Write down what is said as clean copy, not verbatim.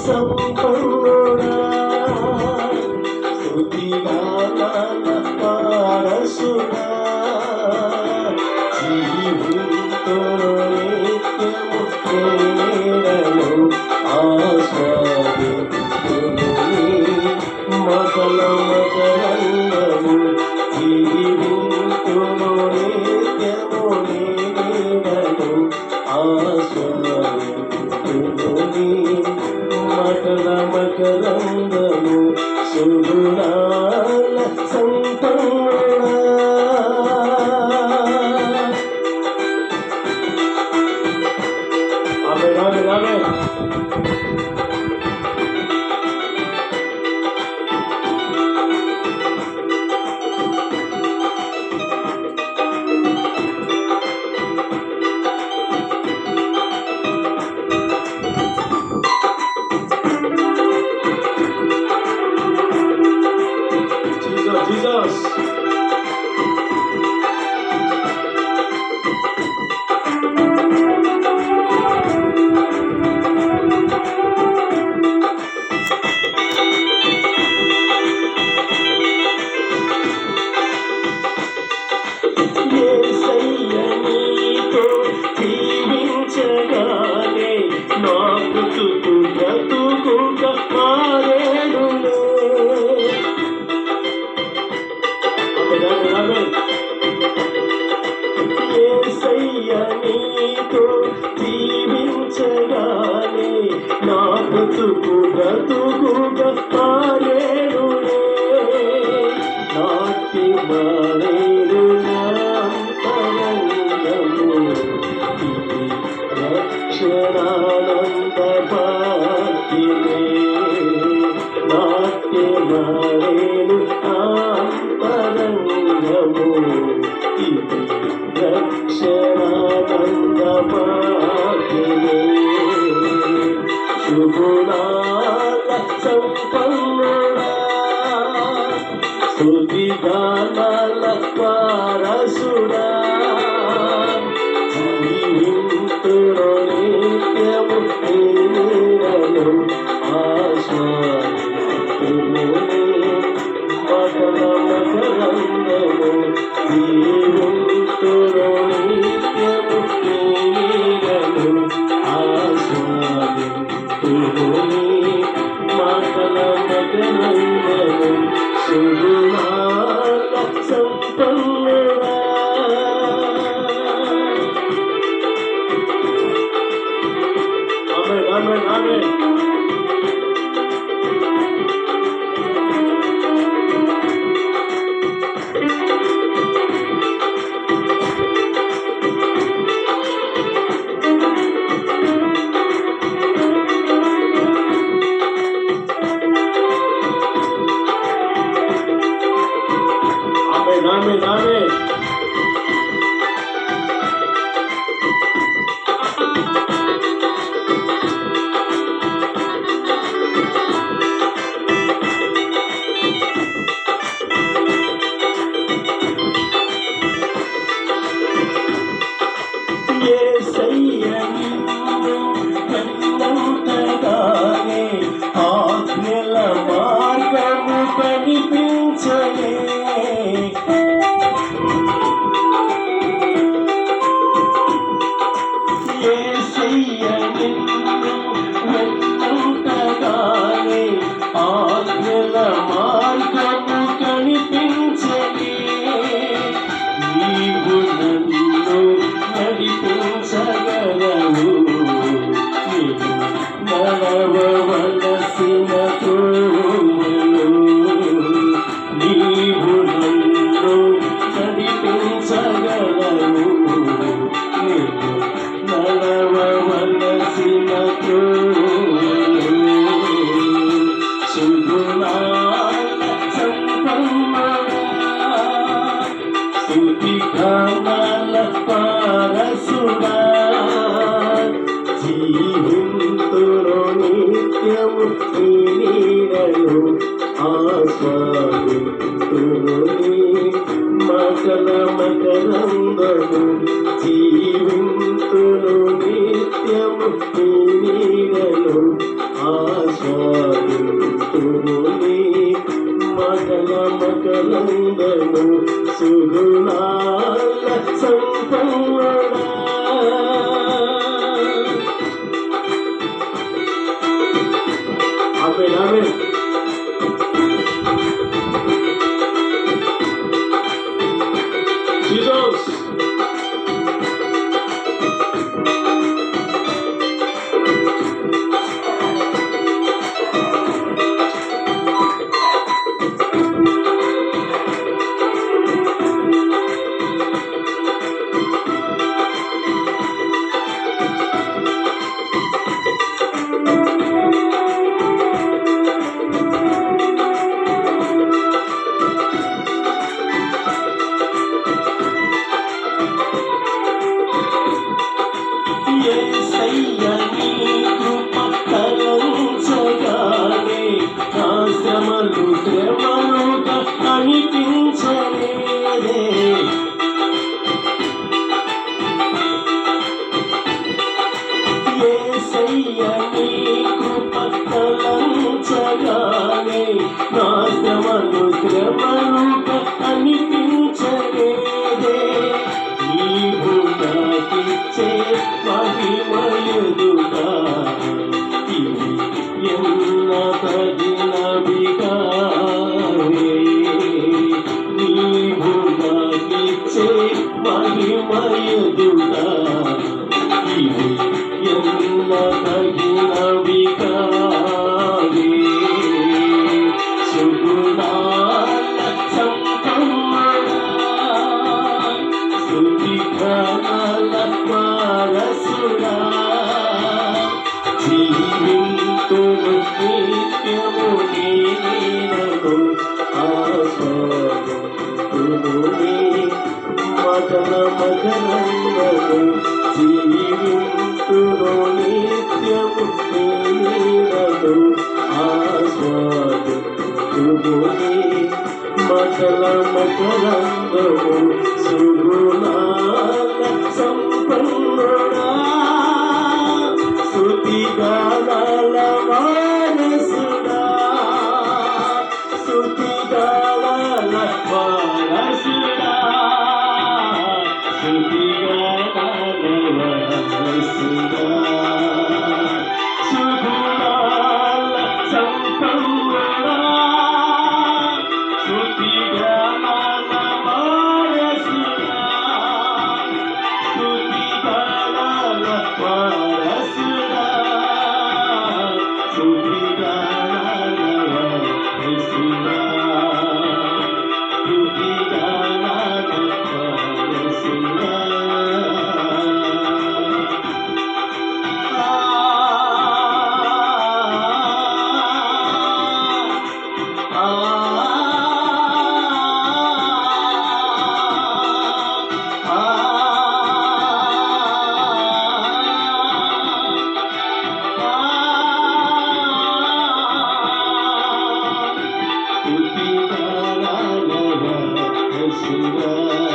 సంపన్నుడా స్తుతిగానాల వారసుడా జీవింతును నిత్యము నేనను ఆస్వాదింతును మకల మకరంగము జీవింతును నిత్యము నేనను ఆస్వాదింతును మకల మకరంగము సుగుణాల సంపన్నుడా. ఆమేన్ ఆమేన్ ఆమేన్. Jesus. యేసయ్య నీతో జీవించగానే నా బ్రతుకు బ్రతుకుగా మారేనులే. యేసయ్య నీతో జీవించగానే నా బ్రతుకు బ్రతుకుగా మారేనులే. నాటి మారేను నా అంతరంగము ఇది రక్షణానంద భాగ్యమే. నాటి మారేను అంతరంగము ఇది రక్షణానంద భాగ్యమే. శుభునాల సంపన్నుడా స్తుతిగానాల వారసుడా జీవింతును నిత్యము నేనను ఆస్వాదింతును మకల మకరంగము జీవింతును నిత్యము నేనను ఆస్వాదింతును మకల మకరంగము సుగుణాల సంపన్నుడా. ఆమేన్ ఆమేన్ ఆమేన్. ఆమేన్ ఆమేన్. యేసయ్య నిన్ను కన్నంతగానే ఆజ్ఞల మార్గము కనిపించలే. యేసయ్య నిన్ను కన్నంతగానే ఆజ్ఞల మార్గము కనిపించలే. నీవు నన్ను నడిపించగలవు నీవు నడవవలసిన త్రోవలో. నీవు నన్ను నడిపించగలవు నీవు నడవవలసిన త్రోవలో. సుగుణాల సంపన్నుడా స్తుతిగానాల వారసుడా జీవింతును నిత్యము నేనను ఆస్వాదింతును మకల మకరంగము జీవింతును నిత్యము నేనను ఆస్వాదింతును మకరందము సుగుణాల సంపన్నుడా. ఆమేన్ ఆమేన్. జీసస్ యేసయ్య నీ కృప తలంచగానే నా శ్రమలుగా అనిపించలేదే. యేసయ్య నీ కృప తలంచగానే నా శ్రమలుగా అనిపించలేదే. నీవు నాకిచ్చే మహిమయుదుగా ఇవి ఎన్న తగినవిగావే. నీవు నాకిచ్చే మహిమయుదుగా ఇవి ఎన్న తగినవిగావే. సుగుణాల సంపన్నుడా స్తుతిగానాల వారసుడా. జీవింతును నిత్యము నీ నీడలో ఆస్వాదింతును నీ మకరందము. జీవింతును నిత్యము నీ నీడలో ఆస్వాదింతును నీ మకరందము సుగుణాల సంపన్నుడా. స్తుతిగానాల వారసుడా. స్తుతిగానాల వారసుడా. స్తుతిగానాల వారసుడా. సుగుణాల సంపన్నుడా. స్తుతిగానాల వారసుడా. స్తుతిగానాల వారసుడా. స్తుతిగానాల వారసుడా. స్తుతిగానాల వారసుడా. స్తుతిగానాల వారసుడా.